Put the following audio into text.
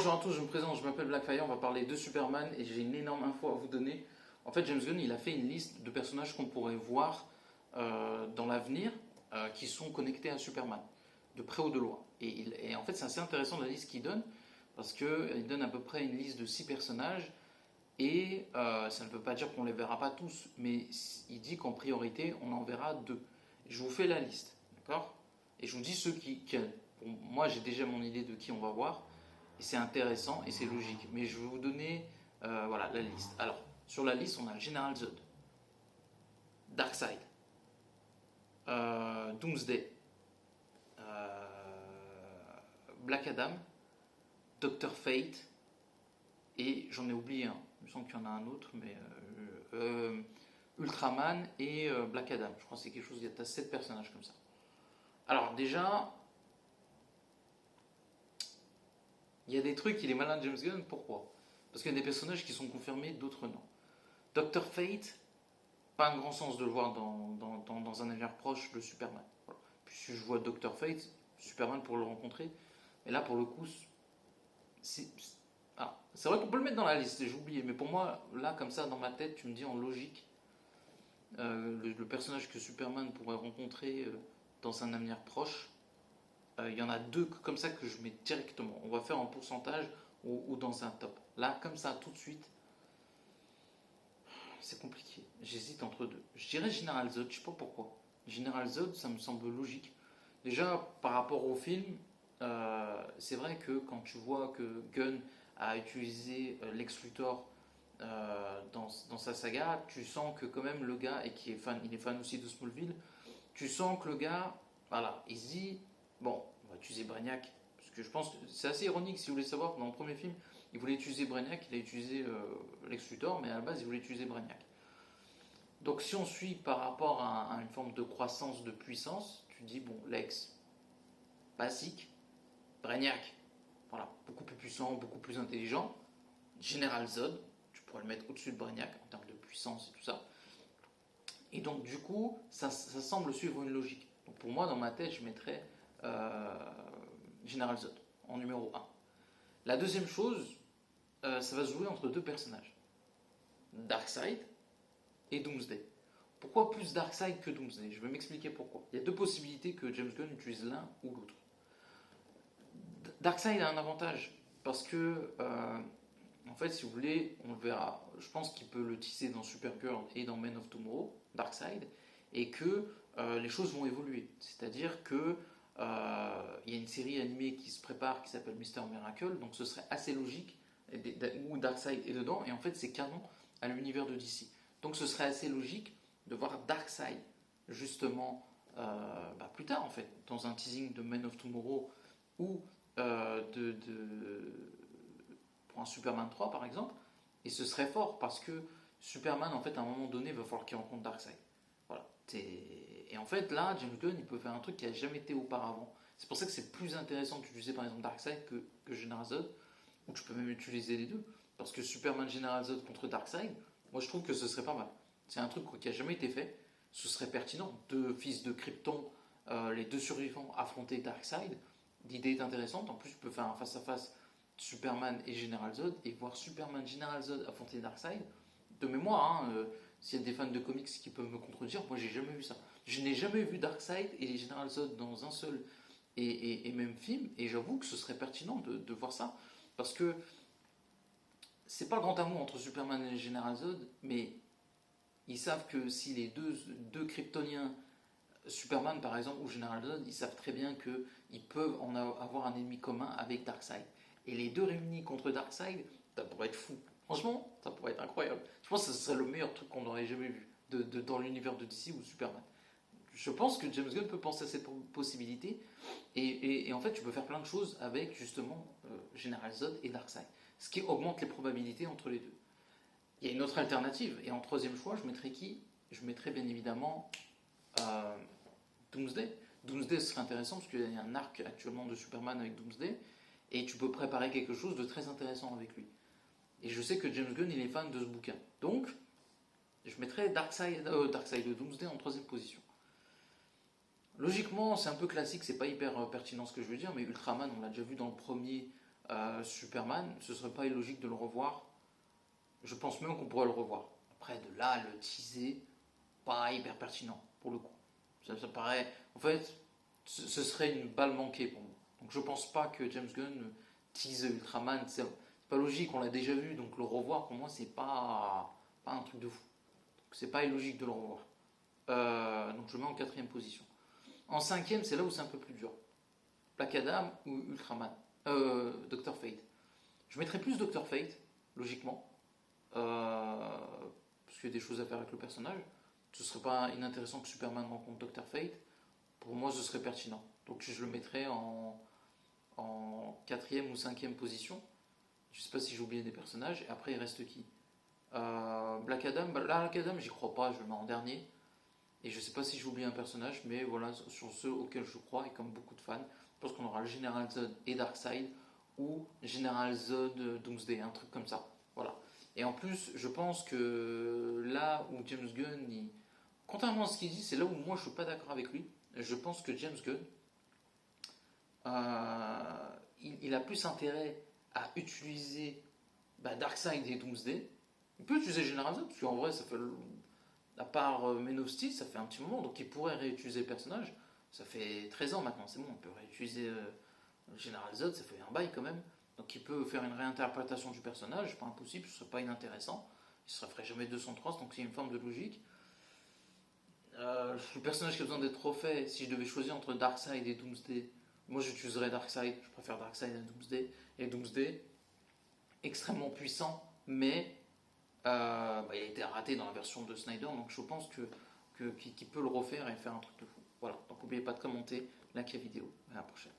Bonjour à tous, je me présente, je m'appelle Blackfire, on va parler de Superman et j'ai une énorme info à vous donner. En fait, James Gunn, il a fait une liste de personnages qu'on pourrait voir dans l'avenir qui sont connectés à Superman, de près ou de loin. Et en fait, c'est assez intéressant la liste qu'il donne, parce qu'il donne à peu près une liste de 6 personnages, et ça ne veut pas dire qu'on ne les verra pas tous, mais il dit qu'en priorité, on en verra 2. Je vous fais la liste, d'accord? Et je vous dis ceux qui bon, moi j'ai déjà mon idée de qui on va voir, et c'est intéressant et c'est logique. Mais je vais vous donner voilà, la liste. Alors, sur la liste, on a le Général Zod, Darkseid, Doomsday, Black Adam, Doctor Fate, et j'en ai oublié un. Il me semble qu'il y en a un autre, mais Ultraman et Black Adam. Je crois que c'est quelque chose, il y a 7 personnages comme ça. Alors déjà, il y a des trucs, il est malin James Gunn, pourquoi? Parce qu'il y a des personnages qui sont confirmés, d'autres non. Doctor Fate, pas un grand sens de le voir dans un avenir proche de Superman. Voilà. Puis si je vois Doctor Fate, Superman pour le rencontrer, mais là pour le coup, c'est vrai qu'on peut le mettre dans la liste, j'ai oublié, mais pour moi, là comme ça dans ma tête, tu me dis en logique, le personnage que Superman pourrait rencontrer dans un avenir proche, il y en a 2 comme ça que je mets directement. On va faire en pourcentage ou dans un top. Là, comme ça, tout de suite, c'est compliqué. J'hésite entre 2. Je dirais General Zod, je sais pas pourquoi. General Zod, ça me semble logique. Déjà, par rapport au film, c'est vrai que quand tu vois que Gunn a utilisé Lex Luthor dans sa saga, tu sens que quand même le gars, et qui est fan, il est fan aussi de Smallville, tu sens que le gars, voilà, il se dit, bon, on va utiliser Brainiac, parce que je pense que c'est assez ironique, si vous voulez savoir, dans le premier film, il voulait utiliser Brainiac, il a utilisé Lex Luthor, mais à la base, il voulait utiliser Brainiac. Donc si on suit par rapport à une forme de croissance de puissance, tu dis, bon, Lex, basique, Brainiac, voilà, beaucoup plus puissant, beaucoup plus intelligent, Général Zod, tu pourrais le mettre au-dessus de Brainiac en termes de puissance et tout ça. Et donc du coup, ça semble suivre une logique. Donc pour moi, dans ma tête, je mettrais General Zod en numéro 1. La deuxième chose, ça va se jouer entre 2 personnages. Darkseid et Doomsday. Pourquoi plus Darkseid que Doomsday? Je vais m'expliquer pourquoi. Il y a 2 possibilités que James Gunn utilise l'un ou l'autre. Darkseid a un avantage, parce que, en fait, si vous voulez, on le verra. Je pense qu'il peut le tisser dans Supergirl et dans Men of Tomorrow, Darkseid, et que les choses vont évoluer. C'est-à-dire que il y a une série animée qui se prépare qui s'appelle Mister Miracle, donc ce serait assez logique où Darkseid est dedans, et en fait c'est canon à l'univers de DC. Donc ce serait assez logique de voir Darkseid justement plus tard en fait, dans un teasing de Men of Tomorrow ou pour un Superman 3 par exemple, et ce serait fort parce que Superman en fait à un moment donné va falloir qu'il rencontre Darkseid. Voilà. Et en fait, là, James Gunn, il peut faire un truc qui n'a jamais été auparavant. C'est pour ça que c'est plus intéressant d'utiliser par exemple Darkseid que General Zod, ou tu peux même utiliser les deux. Parce que Superman General Zod contre Darkseid, moi je trouve que ce serait pas mal. C'est un truc qui n'a jamais été fait. Ce serait pertinent. 2 fils de Krypton, les 2 survivants affronter Darkseid. L'idée est intéressante. En plus, tu peux faire un face-à-face Superman et General Zod et voir Superman General Zod affronter Darkseid. De mémoire, hein, s'il y a des fans de comics qui peuvent me contredire, moi j'ai jamais vu ça. Je n'ai jamais vu Darkseid et General Zod dans un seul et même film, et j'avoue que ce serait pertinent de voir ça, parce que c'est pas le grand amour entre Superman et General Zod, mais ils savent que si les deux Kryptoniens, Superman par exemple ou General Zod, ils savent très bien qu'ils peuvent avoir un ennemi commun avec Darkseid. Et les 2 réunis contre Darkseid, ça pourrait être fou. Franchement, ça pourrait être incroyable. Je pense que ce serait le meilleur truc qu'on n'aurait jamais vu dans l'univers de DC ou Superman. Je pense que James Gunn peut penser à cette possibilité, et en fait tu peux faire plein de choses avec justement General Zod et Darkseid, ce qui augmente les probabilités entre les 2. Il y a une autre alternative, et en troisième choix, je mettrais qui? Je mettrais bien évidemment Doomsday. Doomsday serait intéressant parce qu'il y a un arc actuellement de Superman avec Doomsday, et tu peux préparer quelque chose de très intéressant avec lui. Et je sais que James Gunn il est fan de ce bouquin. Donc, je mettrais Darkseid de Doomsday en troisième position. Logiquement, c'est un peu classique, c'est pas hyper pertinent ce que je veux dire, mais Ultraman, on l'a déjà vu dans le premier Superman, ce serait pas illogique de le revoir. Je pense même qu'on pourrait le revoir. Après, de là, à le teaser, pas hyper pertinent, pour le coup. Ça paraît... En fait, ce serait une balle manquée pour moi. Donc je pense pas que James Gunn tease Ultraman. C'est pas logique, on l'a déjà vu. Donc le revoir, pour moi, c'est pas un truc de fou. Donc c'est pas illogique de le revoir. Donc je le mets en quatrième position. En cinquième, c'est là où c'est un peu plus dur. Black Adam ou Ultraman. Dr. Fate. Je mettrais plus Dr. Fate, logiquement. Parce qu'il y a des choses à faire avec le personnage. Ce serait pas inintéressant que Superman rencontre Dr. Fate. Pour moi, ce serait pertinent. Donc je le mettrais en quatrième ou cinquième position. Je sais pas si j'ai oublié des personnages. Et après, il reste qui? Black Adam. Black Adam, j'y crois pas. Je le mets en dernier. Et je sais pas si j'ai oublié un personnage. Mais voilà, sur ceux auxquels je crois, et comme beaucoup de fans, je pense qu'on aura le General Zod et Darkseid. Ou General Zod Doomsday. Un truc comme ça. Voilà. Et en plus, je pense que là où James Gunn, contrairement à ce qu'il dit, c'est là où moi je suis pas d'accord avec lui. Je pense que James Gunn, il a plus intérêt à utiliser Darkseid et Doomsday. Il peut utiliser General Zod, parce qu'en vrai, ça fait, à part Man of Steel, ça fait un petit moment, donc il pourrait réutiliser le personnage. Ça fait 13 ans maintenant, c'est bon, on peut réutiliser General Zod, ça fait un bail quand même. Donc il peut faire une réinterprétation du personnage, pas impossible, ce serait pas inintéressant. Il ne se ferait jamais 203, donc il y a une forme de logique. Le personnage qui a besoin d'être refait, si je devais choisir entre Darkseid et Doomsday, moi j'utiliserais Darkseid, je préfère Darkseid à Doomsday. Et Doomsday, extrêmement puissant, mais il a été raté dans la version de Snyder, donc je pense qu'il peut le refaire et faire un truc de fou. Voilà, donc n'oubliez pas de commenter, liker la vidéo. À la prochaine.